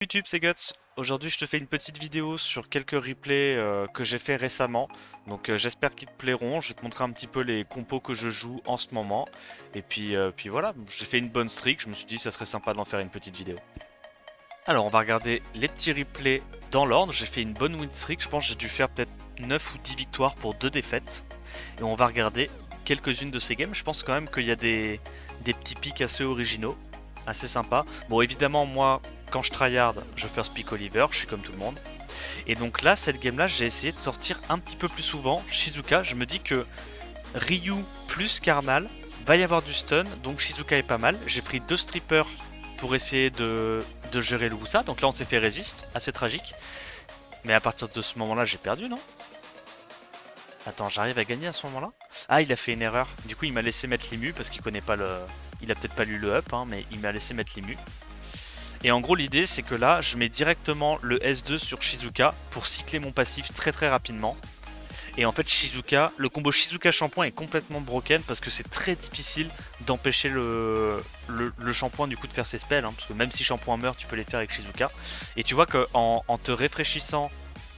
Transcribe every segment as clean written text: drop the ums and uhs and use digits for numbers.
YouTube, c'est Guts. Aujourd'hui, je te fais une petite vidéo sur quelques replays que j'ai fait récemment. Donc, j'espère qu'ils te plairont. Je vais te montrer un petit peu les compos que je joue en ce moment. Et puis voilà, j'ai fait une bonne streak. Je me suis dit, ça serait sympa d'en faire une petite vidéo. Alors, on va regarder les petits replays dans l'ordre. J'ai fait une bonne win streak. Je pense que j'ai dû faire peut-être 9 ou 10 victoires pour 2 défaites. Et on va regarder quelques-unes de ces games. Je pense quand même qu'il y a des petits pics assez originaux, assez sympas. Bon, évidemment, moi, quand je tryhard, je first pick Oliver, je suis comme tout le monde. Et donc là, cette game là, j'ai essayé de sortir un petit peu plus souvent Shizuka. Je me dis que Ryu plus Karnal, va y avoir du stun, donc Shizuka est pas mal. J'ai pris 2 strippers pour essayer de gérer le Wusa. Donc là, on s'est fait résiste, assez tragique. Mais à partir de ce moment-là, j'ai perdu, non? Attends, j'arrive à gagner à ce moment-là? Ah, il a fait une erreur. Du coup, il m'a laissé mettre l'immu parce qu'il connaît pas le... Il a peut-être pas lu le up, hein, mais il m'a laissé mettre l'immu. Et en gros, l'idée, c'est que là, je mets directement le S2 sur Shizuka pour cycler mon passif très très rapidement. Et en fait, Shizuka, le combo Shizuka shampoing est complètement broken parce que c'est très difficile d'empêcher le shampoing du coup de faire ses spells. Hein, parce que même si shampoing meurt, tu peux les faire avec Shizuka. Et tu vois qu'en en te réfléchissant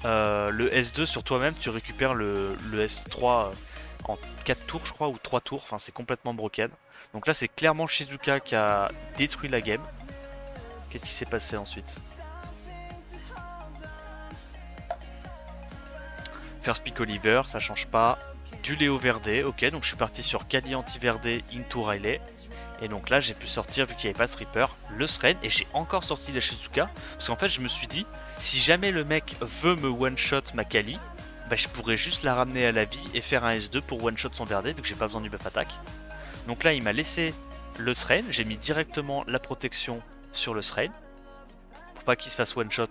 le S2 sur toi-même, tu récupères le S3 en 4 tours, je crois, ou 3 tours. Enfin, c'est complètement broken. Donc là, c'est clairement Shizuka qui a détruit la game. Qu'est-ce qui s'est passé ensuite? First pick Oliver, ça change pas. Du Léo Verde, ok, donc je suis parti sur Kali anti-Verde into Riley. Et donc là, j'ai pu sortir, vu qu'il n'y avait pas de Reaper, le Sren. Et j'ai encore sorti la Shizuka. Parce qu'en fait, je me suis dit, si jamais le mec veut me one-shot ma Kali, bah, je pourrais juste la ramener à la vie et faire un S2 pour one-shot son Verde, vu que j'ai pas besoin du buff attaque. Donc là, il m'a laissé le Sren. J'ai mis directement la protection sur le Sren. Pour pas qu'il se fasse one-shot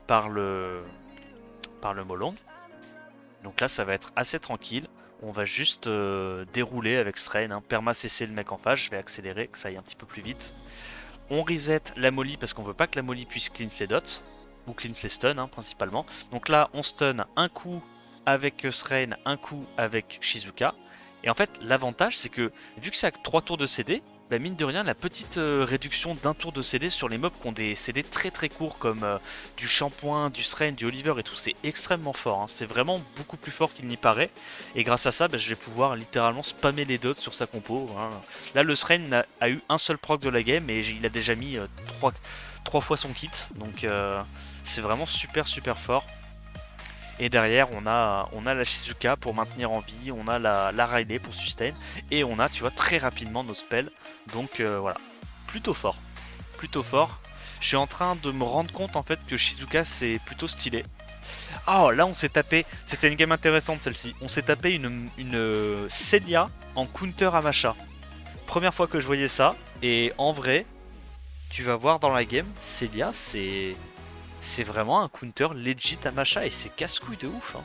par le Molong. Donc là, ça va être assez tranquille. On va juste dérouler avec Strain, hein. Perma cesser le mec en face. Je vais accélérer, que ça aille un petit peu plus vite. On reset la molly parce qu'on veut pas que la molly puisse cleanse les dots. Ou cleanse les stuns, hein, principalement. Donc là, on stun un coup avec Strain, un coup avec Shizuka. Et en fait, l'avantage, c'est que vu que c'est à 3 tours de CD, bah mine de rien, la petite réduction d'un tour de CD sur les mobs qui ont des CD très très courts comme du Shampoing, du Sren, du Oliver et tout, c'est extrêmement fort. Hein. C'est vraiment beaucoup plus fort qu'il n'y paraît. Et grâce à ça, bah, je vais pouvoir littéralement spammer les dots sur sa compo. Hein. Là, le Sren a eu un seul proc de la game et il a déjà mis 3 fois son kit. Donc c'est vraiment super super fort. Et derrière, on a la Shizuka pour maintenir en vie, on a la Riley pour sustain, et on a, tu vois, très rapidement nos spells. Donc voilà, plutôt fort. Plutôt fort. Je suis en train de me rendre compte en fait que Shizuka c'est plutôt stylé. Oh, là on s'est tapé, c'était une game intéressante celle-ci. On s'est tapé une Celia en counter à Masha. Première fois que je voyais ça, et en vrai, tu vas voir dans la game, Celia c'est vraiment un counter legit à Masha et c'est casse-couille de ouf. Hein.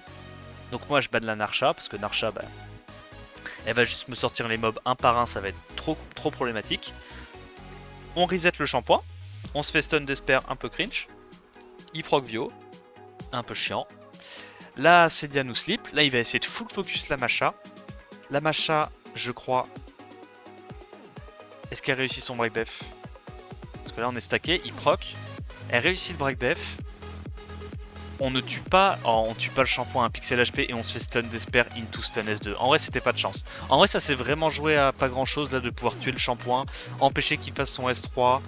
Donc moi je banne la Narsha parce que Narsha, bah, elle va juste me sortir les mobs un par un, ça va être trop problématique. On reset le shampoing, on se fait stun d'Esper un peu cringe. Il proc Vio, un peu chiant. Là Celia nous slip, là il va essayer de full focus la Masha. La Masha, je crois... Est-ce qu'elle réussit son break def? Parce que là on est stacké, il proc. Elle réussit le break def. On ne tue pas, on tue pas le shampoing à un pixel HP et on se fait stun d'Esper into stun S2. En vrai, c'était pas de chance. En vrai, ça s'est vraiment joué à pas grand chose là de pouvoir tuer le shampoing, empêcher qu'il fasse son S3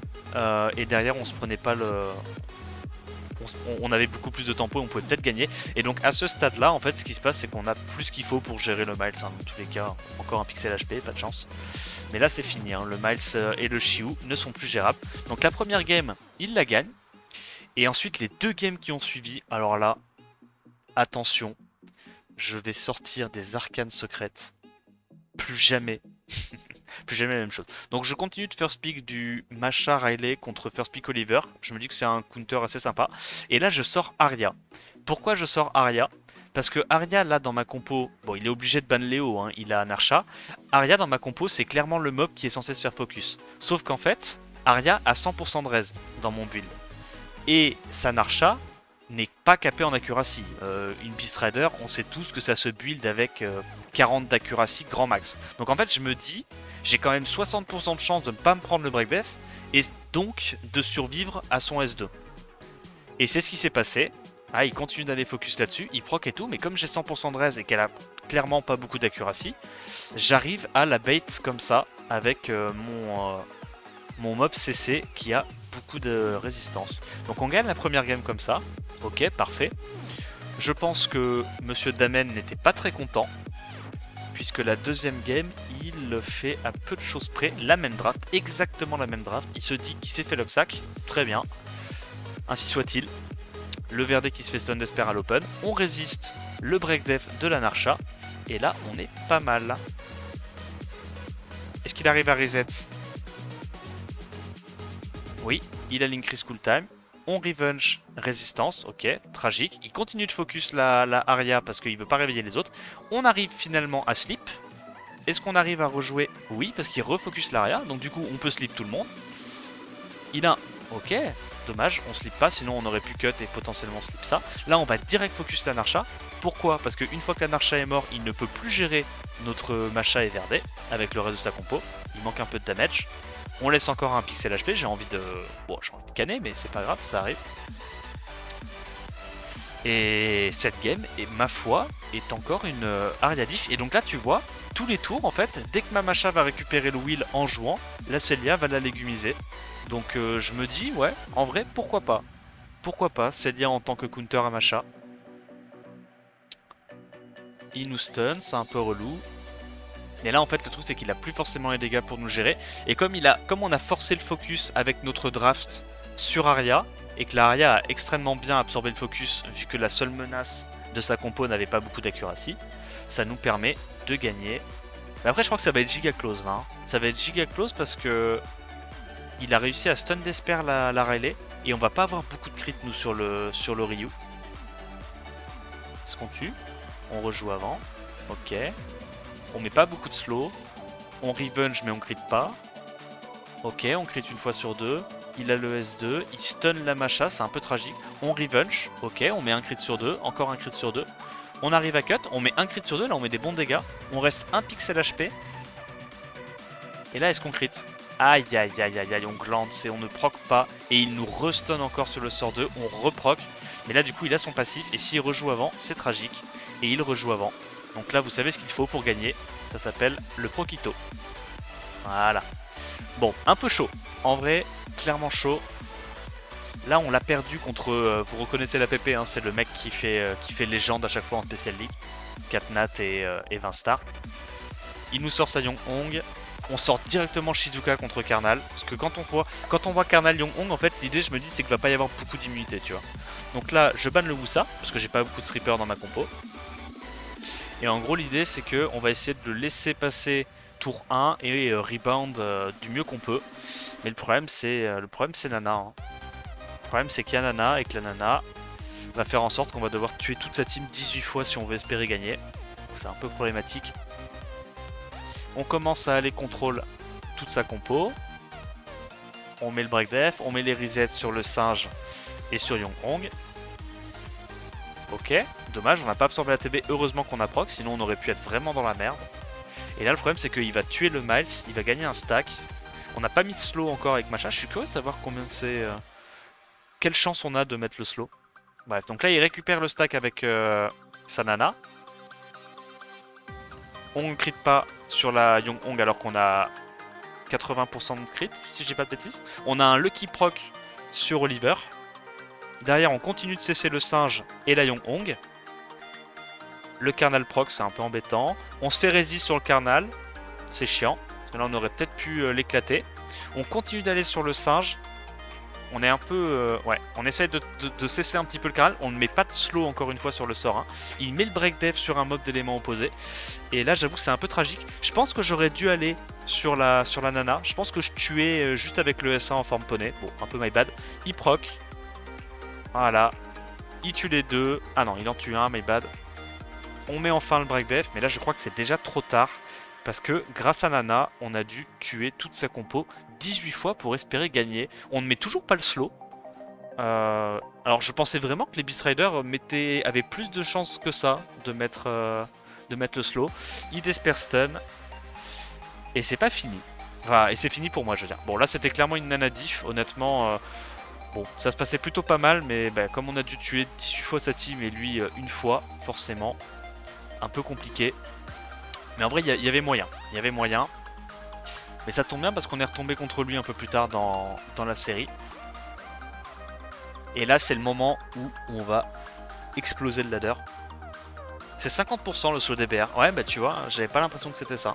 et derrière on se prenait pas le. On avait beaucoup plus de tempo et on pouvait peut-être gagner. Et donc à ce stade là, en fait, ce qui se passe, c'est qu'on a plus qu'il faut pour gérer le Miles. Hein. Dans tous les cas, encore un pixel HP, pas de chance. Mais là, c'est fini. Hein. Le Miles et le Shiu ne sont plus gérables. Donc la première game, il la gagne. Et ensuite, les 2 games qui ont suivi, alors là, attention, je vais sortir des arcanes secrètes. Plus jamais. Plus jamais la même chose. Donc je continue de first pick du Masha Riley contre first pick Oliver. Je me dis que c'est un counter assez sympa. Et là, je sors Arya. Pourquoi je sors Arya? Parce que Arya, là, dans ma compo, bon, il est obligé de ban Léo, hein, il a Narsha. Arya, dans ma compo, c'est clairement le mob qui est censé se faire focus. Sauf qu'en fait, Arya a 100% de raise dans mon build. Et sa Narsha n'est pas capé en accuracy. Une Beast Rider, on sait tous que ça se build avec 40 d'accuracy grand max. Donc en fait, je me dis, j'ai quand même 60% de chance de ne pas me prendre le break def et donc de survivre à son S2. Et c'est ce qui s'est passé. Ah, il continue d'aller focus là-dessus, il proc et tout, mais comme j'ai 100% de raise et qu'elle a clairement pas beaucoup d'accuracy, j'arrive à la bait comme ça avec mon mob CC qui a beaucoup de résistance. Donc on gagne la première game comme ça. Ok, parfait. Je pense que Monsieur Damen n'était pas très content, puisque la deuxième game, il fait à peu de choses près la même draft, exactement la même draft. Il se dit qu'il s'est fait l'Oxac, très bien, ainsi soit-il. Le Verdé qui se fait stun d'Esper à l'open, on résiste le break def de la Narcha, et là on est pas mal. Est-ce qu'il arrive à reset? Oui, il a l'increase cooltime. On revenge résistance, ok, tragique. Il continue de focus la Aria parce qu'il veut pas réveiller les autres. On arrive finalement à sleep. Est-ce qu'on arrive à rejouer? Oui, parce qu'il refocus l'Aria. Donc du coup, on peut sleep tout le monde. Il a... Ok, dommage, on sleep pas, sinon on aurait pu cut et potentiellement sleep ça. Là, on va direct focus la Narcha. Pourquoi? Parce qu'une fois que la Narcha est mort, il ne peut plus gérer notre Macha et Verdé avec le reste de sa compo. Il manque un peu de damage. On laisse encore un pixel HP, j'ai envie de... Bon, j'ai envie de canner, mais c'est pas grave, ça arrive. Et cette game, et ma foi, est encore une Aria diff. Et donc là, tu vois, tous les tours, en fait, dès que ma Macha va récupérer le wheel en jouant, la Celia va la légumiser. Donc je me dis, ouais, en vrai, pourquoi pas? Pourquoi pas, Celia en tant que counter à Macha. Il nous stun, c'est un peu relou. Mais là en fait le truc c'est qu'il a plus forcément les dégâts pour nous gérer. Et comme on a forcé le focus avec notre draft sur Aria, et que la Aria a extrêmement bien absorbé le focus vu que la seule menace de sa compo n'avait pas beaucoup d'accuracy, ça nous permet de gagner. Mais après je crois que ça va être giga close là. Hein. Ça va être giga close parce que il a réussi à stun d'Esper la Riley. Et on va pas avoir beaucoup de crit nous sur le Ryu. Est-ce qu'on tue? On rejoue avant. Ok. On met pas beaucoup de slow. On revenge mais on crit pas. Ok, on crit une fois sur deux. Il a le S2. Il stun la Macha, c'est un peu tragique. On revenge. Ok, on met un crit sur deux. Encore un crit sur deux. On arrive à cut. On met un crit sur deux. Là, on met des bons dégâts. On reste un pixel HP. Et là, est-ce qu'on crit? Aïe, aïe, aïe, aïe, aïe. On glance et on ne proc pas. Et il nous restun encore sur le sort 2. On reproc. Mais là, du coup, il a son passif. Et s'il rejoue avant, c'est tragique. Et il rejoue avant. Donc là, vous savez ce qu'il faut pour gagner. Ça s'appelle le Prokito. Voilà. Bon, un peu chaud. En vrai, clairement chaud. Là, on l'a perdu contre... vous reconnaissez la PP, hein, c'est le mec qui fait légende à chaque fois en Special League. Katnat et 20 stars. Il nous sort sa Yong-Hong. On sort directement Shizuka contre Karnal. Parce que quand on voit Karnal Yong-Hong, en fait, l'idée, je me dis, c'est qu'il va pas y avoir beaucoup d'immunité, tu vois. Donc là, je banne le Wusa, parce que j'ai pas beaucoup de Sweeper dans ma compo. Et en gros l'idée c'est qu'on va essayer de le laisser passer tour 1 et rebound du mieux qu'on peut. Mais le problème c'est Nana. Hein. Le problème c'est qu'il y a Nana et que la Nana va faire en sorte qu'on va devoir tuer toute sa team 18 fois si on veut espérer gagner. C'est un peu problématique. On commence à aller contrôle toute sa compo. On met le break def, on met les resets sur le singe et sur Yong-Hong. Ok, dommage, on n'a pas absorbé la TB, heureusement qu'on a proc, sinon on aurait pu être vraiment dans la merde. Et là le problème c'est qu'il va tuer le Miles, il va gagner un stack. On n'a pas mis de slow encore avec Macha, je suis curieux de savoir combien c'est... Quelle chance on a de mettre le slow. Bref, donc là il récupère le stack avec sa Nana. On ne crit pas sur la Yong-Hong alors qu'on a 80% de crit, si j'ai pas de bêtises. On a un Lucky Proc sur Oliver. Derrière, on continue de cesser le singe et la Yong-Hong. Le Karnal proc, c'est un peu embêtant. On se fait résist sur le Karnal. C'est chiant. Parce que là, on aurait peut-être pu l'éclater. On continue d'aller sur le singe. On est un peu... ouais, on essaie de cesser un petit peu le Karnal. On ne met pas de slow encore une fois sur le sort 1. Il met le break def sur un mob d'éléments opposés. Et là, j'avoue, c'est un peu tragique. Je pense que j'aurais dû aller sur la Nana. Je pense que je tuais juste avec le S1 en forme poney. Bon, un peu my bad. Il proc. Voilà, il tue les deux. Ah non, il en tue un, my bad. On met enfin le break def, mais là je crois que c'est déjà trop tard. Parce que grâce à Nana, on a dû tuer toute sa compo 18 fois pour espérer gagner. On ne met toujours pas le slow. Alors je pensais vraiment que les Beast Riders avaient plus de chances que ça de mettre le slow. Il Desper stun. Et c'est pas fini. Enfin, et c'est fini pour moi, je veux dire. Bon, là c'était clairement une Nana diff, honnêtement... Bon, ça se passait plutôt pas mal, mais bah, comme on a dû tuer 18 fois sa team et lui une fois, forcément, un peu compliqué. Mais en vrai, il y avait moyen. Il y avait moyen. Mais ça tombe bien parce qu'on est retombé contre lui un peu plus tard dans la série. Et là, c'est le moment où on va exploser le ladder. C'est 50% le saut DBR. Ouais, bah tu vois, j'avais pas l'impression que c'était ça.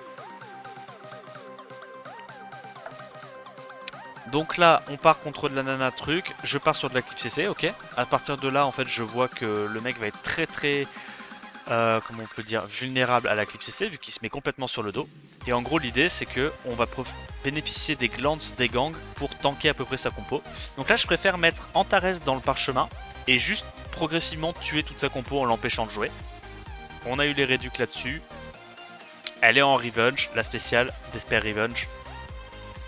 Donc là, on part contre de la nana truc. Je pars sur de l'active CC, ok. À partir de là, en fait, je vois que le mec va être très... comment on peut dire, vulnérable à la clip CC vu qu'il se met complètement sur le dos. Et en gros l'idée c'est que on va bénéficier des glances des gangs pour tanker à peu près sa compo. Donc là je préfère mettre Antares dans le parchemin et juste progressivement tuer toute sa compo en l'empêchant de jouer. On a eu les réducs là-dessus. Elle est en revenge, la spéciale d'Esper Revenge.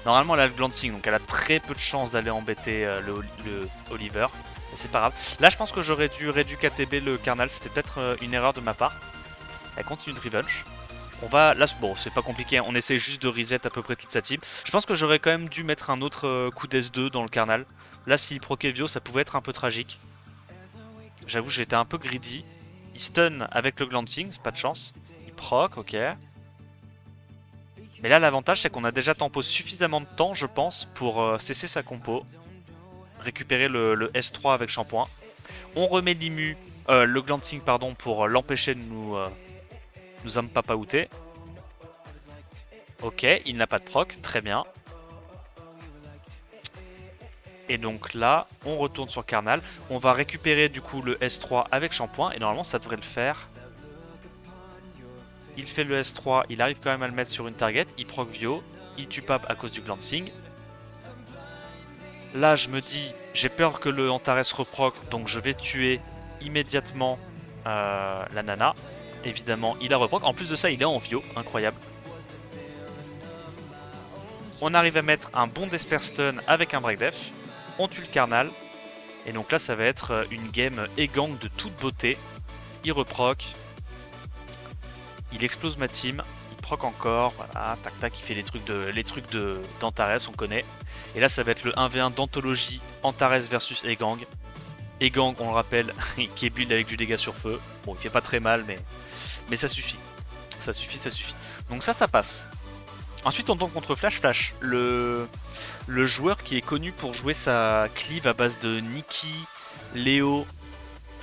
Normalement elle a le glancing donc elle a très peu de chances d'aller embêter le Oliver. Mais c'est pas grave. Là je pense que j'aurais dû réduire KTB le Carnal, c'était peut-être une erreur de ma part. Elle continue de revenge. On va... Là bon c'est pas compliqué, on essaie juste de reset à peu près toute sa team. Je pense que j'aurais quand même dû mettre un autre coup d'S2 dans le Carnal. Là s'il proquait Vio ça pouvait être un peu tragique. J'avoue j'étais un peu greedy. Il stun avec le glancing, c'est pas de chance. Il proc, ok. Mais là l'avantage c'est qu'on a déjà tempo suffisamment de temps je pense pour cesser sa compo. Récupérer le S3 avec shampoing. On remet l'immu, le glancing pardon, pour l'empêcher de nous ampapaouter. Ok, il n'a pas de proc, très bien. Et donc là, on retourne sur Carnal. On va récupérer du coup le S3 avec shampoing et normalement ça devrait le faire. Il fait le S3, il arrive quand même à le mettre sur une target, il proc Vio, il tue Pap à cause du glancing. Là je me dis, j'ai peur que le Antares reproc, donc je vais tuer immédiatement la nana. Évidemment il a reproc, en plus de ça il est en Vio, incroyable. On arrive à mettre un bon Desper Stun avec un Break Def. On tue le Carnal. Et donc là ça va être une game Egang de toute beauté. Il reproc. Il explose ma team. Il proc encore. Voilà, tac tac, il fait les trucs d'Antares, on connaît. Et là ça va être le 1v1 d'anthologie Antares versus Egang. Egang, on le rappelle, qui est build avec du dégât sur feu. Bon, il fait pas très mal, mais ça suffit. Ça suffit, ça suffit. Donc ça passe. Ensuite on tombe contre Flash Flash, le joueur qui est connu pour jouer sa cleave à base de Nikki, Léo,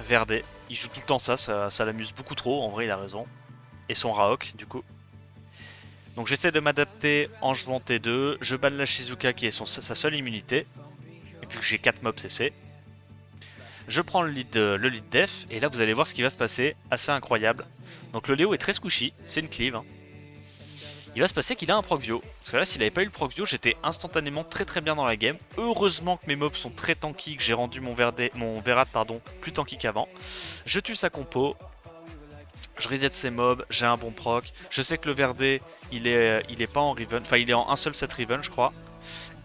Verde. Il joue tout le temps ça l'amuse beaucoup trop, en vrai il a raison. Et son Raok du coup. Donc j'essaie de m'adapter en jouant T2, je banne la Shizuka qui est sa seule immunité. Et puis que j'ai 4 mobs CC. Je prends le lead def, et là vous allez voir ce qui va se passer, assez incroyable. Donc le Léo est très squishy, c'est une cleave. Il va se passer qu'il a un proc Vio. Parce que là, s'il n'avait pas eu le proc Vio, j'étais instantanément très bien dans la game. Heureusement que mes mobs sont très tanky, que j'ai rendu mon Verad plus tanky qu'avant. Je tue sa compo. Je reset ses mobs, j'ai un bon proc. Je sais que le Verdé, il est pas en Riven. Enfin, il est en un seul set Riven, je crois.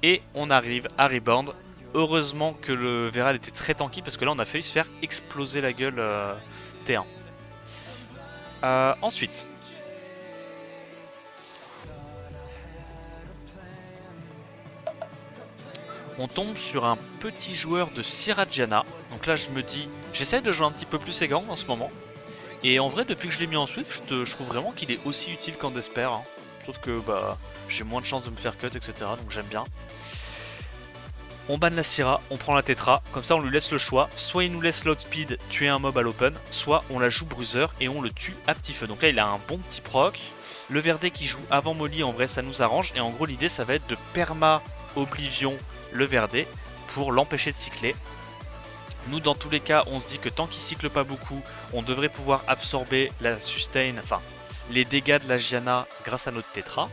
Et on arrive à rebound. Heureusement que le Verad était très tanky parce que là, on a failli se faire exploser la gueule T1. Ensuite... on tombe sur un petit joueur de Sirajana. Donc là je me dis, j'essaie de jouer un petit peu plus Egang en ce moment. Et en vrai depuis que je l'ai mis en Swift, je trouve vraiment qu'il est aussi utile qu'en Desper. Hein. Sauf que bah j'ai moins de chances de me faire cut, etc. Donc j'aime bien. On banne la Syrah, on prend la Tetra, comme ça on lui laisse le choix. Soit il nous laisse l'outspeed, tuer un mob à l'open, soit on la joue bruiser et on le tue à petit feu. Donc là il a un bon petit proc. Le Verdé qui joue avant Molly, en vrai ça nous arrange. Et en gros l'idée ça va être de perma Oblivion le Verdé pour l'empêcher de cycler. Nous dans tous les cas on se dit que tant qu'il cycle pas beaucoup, on devrait pouvoir absorber la sustain, enfin les dégâts de la Gianna grâce à notre Tetra.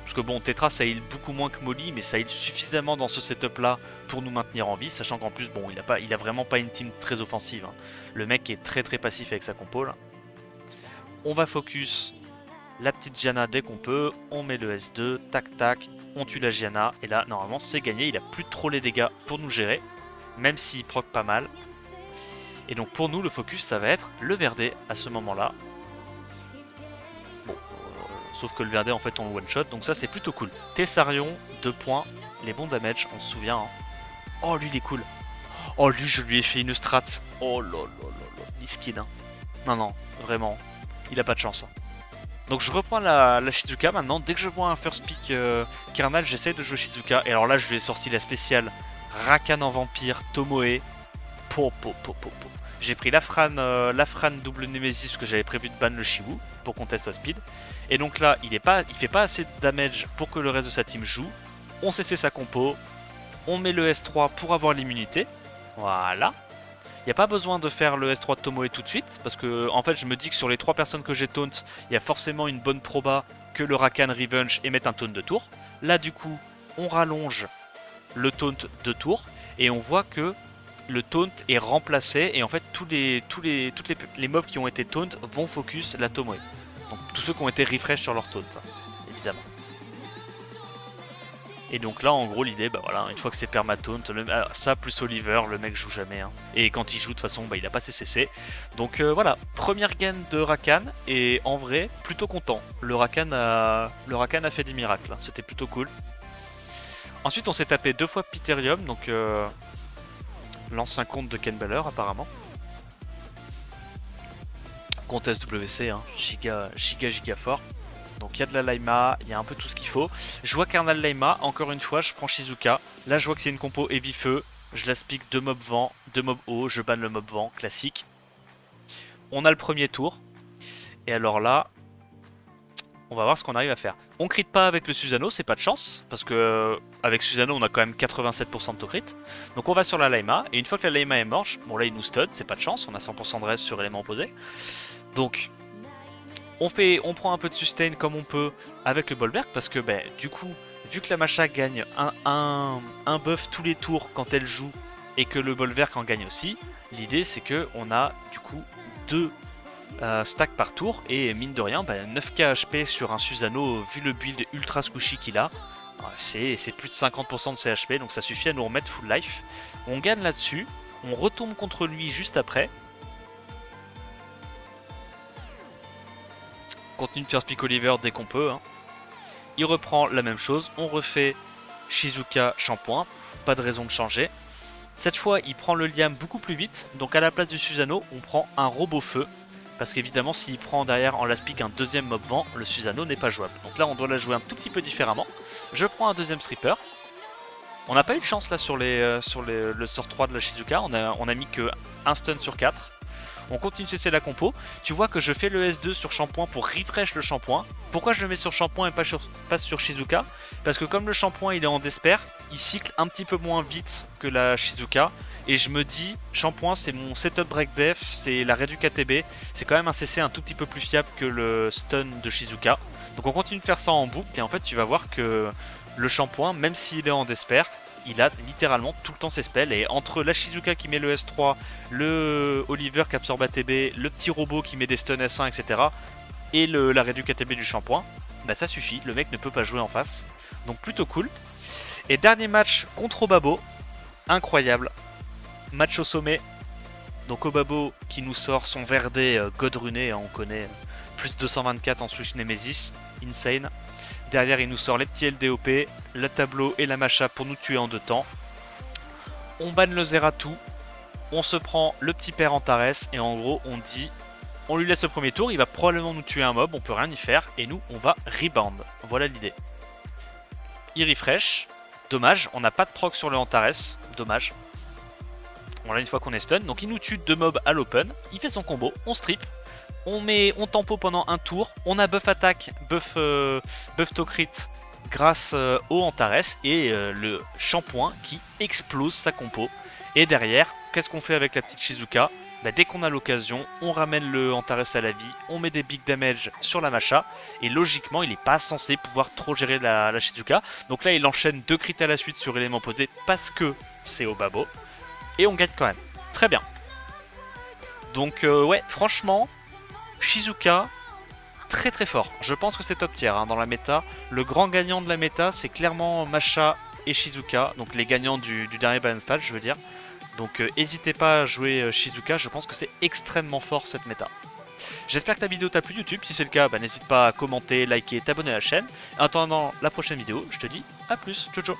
Parce que bon, Tetra ça heal beaucoup moins que Molly, mais ça heal suffisamment dans ce setup là pour nous maintenir en vie, sachant qu'en plus bon il a vraiment pas une team très offensive. Hein. Le mec est très passif avec sa compo là. On va focus la petite Gianna dès qu'on peut, on met le S2, tac tac, on tue la Gianna, et là normalement c'est gagné, il a plus trop les dégâts pour nous gérer, même s'il proc pas mal. Et donc pour nous le focus ça va être le Verdé à ce moment là. Bon, sauf que le Verdé en fait on one shot, donc ça c'est plutôt cool. Tessarion, 2 points, les bons damage, on se souvient. Hein. Oh, lui, il est cool. Oh, lui, je lui ai fait une strat. Oh là là là là. Miskin, hein. Non, non, vraiment. Il a pas de chance. Hein. Donc je reprends la Shizuka maintenant. Dès que je vois un first pick Kernal, j'essaie de jouer Shizuka. Et alors là, je lui ai sorti la spéciale Rakan en vampire, Tomoe. J'ai pris Lafran double Nemesis parce que j'avais prévu de ban le Shiwu pour contester sa speed. Et donc là, il fait pas assez de damage pour que le reste de sa team joue. On CC sa compo. On met le S3 pour avoir l'immunité. Voilà. Il n'y a pas besoin de faire le S3 de Tomoe tout de suite, parce que en fait je me dis que sur les 3 personnes que j'ai taunt, il y a forcément une bonne proba que le Rakan Revenge émette un taunt de tour. Là du coup, on rallonge le taunt de tour, et on voit que le taunt est remplacé, et en fait tous les mobs qui ont été taunt vont focus la Tomoe. Donc tous ceux qui ont été refresh sur leur taunt, évidemment. Et donc là en gros l'idée, bah voilà, une fois que c'est permataunt, ça plus Oliver, le mec joue jamais. Hein. Et quand il joue de toute façon, bah, il a pas ses CC. Donc voilà, première gain de Rakan, et en vrai, plutôt content. Le Rakan a fait des miracles, hein. C'était plutôt cool. Ensuite on s'est tapé 2 fois Pytherium, donc l'ancien compte de Ken Baller apparemment. Compte SWC, hein. giga fort. Donc il y a de la Laima, il y a un peu tout ce qu'il faut. Je vois Kernal Laima, encore une fois, je prends Shizuka. Là je vois que c'est une compo heavy feu. Je la speak 2 mobs vent, 2 mobs haut, je banne le mob vent, classique. On a le premier tour. Et alors là, on va voir ce qu'on arrive à faire. On crit pas avec le Susano, c'est pas de chance. Parce que avec Susano on a quand même 87% de to crit. Donc on va sur la Laima. Et une fois que la Laima est morte, bon là il nous stud, c'est pas de chance. On a 100% de reste sur élément opposé. Donc... On prend un peu de sustain comme on peut avec le Bolberg parce que du coup, vu que la Masha gagne un buff tous les tours quand elle joue et que le Bolberg en gagne aussi, l'idée c'est que on a du coup 2 stacks par tour et mine de rien 9k HP sur un Susano vu le build ultra squishy qu'il a, c'est plus de 50% de ses HP donc ça suffit à nous remettre full life. On gagne là-dessus, on retombe contre lui juste après. Continue de faire Speak Oliver dès qu'on peut. Hein. Il reprend la même chose. On refait Shizuka shampoing. Pas de raison de changer. Cette fois, il prend le Liam beaucoup plus vite. Donc à la place du Susano, on prend un robot feu. Parce qu'évidemment, s'il prend derrière en last pick un deuxième mob vent, le Susano n'est pas jouable. Donc là, on doit la jouer un tout petit peu différemment. Je prends un deuxième stripper. On n'a pas eu de chance là sur le sort 3 de la Shizuka. On a mis que un stun sur 4. On continue de cesser la compo. Tu vois que je fais le S2 sur shampoing pour refresh le shampoing. Pourquoi je le mets sur shampoing et pas sur Shizuka? Parce que comme le shampoing il est en despair, il cycle un petit peu moins vite que la Shizuka. Et je me dis, shampoing c'est mon setup break def, c'est la réduc ATB. C'est quand même un CC un tout petit peu plus fiable que le stun de Shizuka. Donc on continue de faire ça en boucle et en fait tu vas voir que le shampoing, même s'il est en despair, il a littéralement tout le temps ses spells. Et entre la Shizuka qui met le S3, le Oliver qui absorbe ATB, le petit robot qui met des stuns S1, etc. et la réduc ATB du shampoing, ça suffit, le mec ne peut pas jouer en face. Donc plutôt cool. Et dernier match contre Obabo, incroyable. Match au sommet. Donc Obabo qui nous sort son verdé godruné, on connaît, plus 224 en Switch Nemesis, insane. Derrière, il nous sort les petits LDOP, le tableau et la Masha pour nous tuer en 2 temps. On banne le Zeratou, on se prend le petit père Antares et en gros, on dit, on lui laisse le premier tour, il va probablement nous tuer un mob, on peut rien y faire et nous, on va rebound. Voilà l'idée. Il refresh, dommage, on n'a pas de proc sur le Antares, dommage. Voilà une fois qu'on est stun, donc il nous tue 2 mobs à l'open, il fait son combo, on strip. On tempo pendant un tour, on a buff attaque, buff to crit grâce au Antares et le shampoing qui explose sa compo. Et derrière, qu'est-ce qu'on fait avec la petite Shizuka? Dès qu'on a l'occasion, on ramène le Antares à la vie, on met des big damage sur la Masha et logiquement il n'est pas censé pouvoir trop gérer la Shizuka. Donc là il enchaîne 2 crits à la suite sur élément posé parce que c'est Obabo et on gagne quand même. Très bien. Donc ouais, franchement... Shizuka, très très fort. Je pense que c'est top tier dans la méta. Le grand gagnant de la méta, c'est clairement Masha et Shizuka. Donc les gagnants du dernier balance patch, je veux dire. Donc n'hésitez pas à jouer Shizuka. Je pense que c'est extrêmement fort cette méta. J'espère que la vidéo t'a plu YouTube. Si c'est le cas, n'hésite pas à commenter, liker, t'abonner à la chaîne. En attendant la prochaine vidéo, je te dis à plus. Ciao ciao.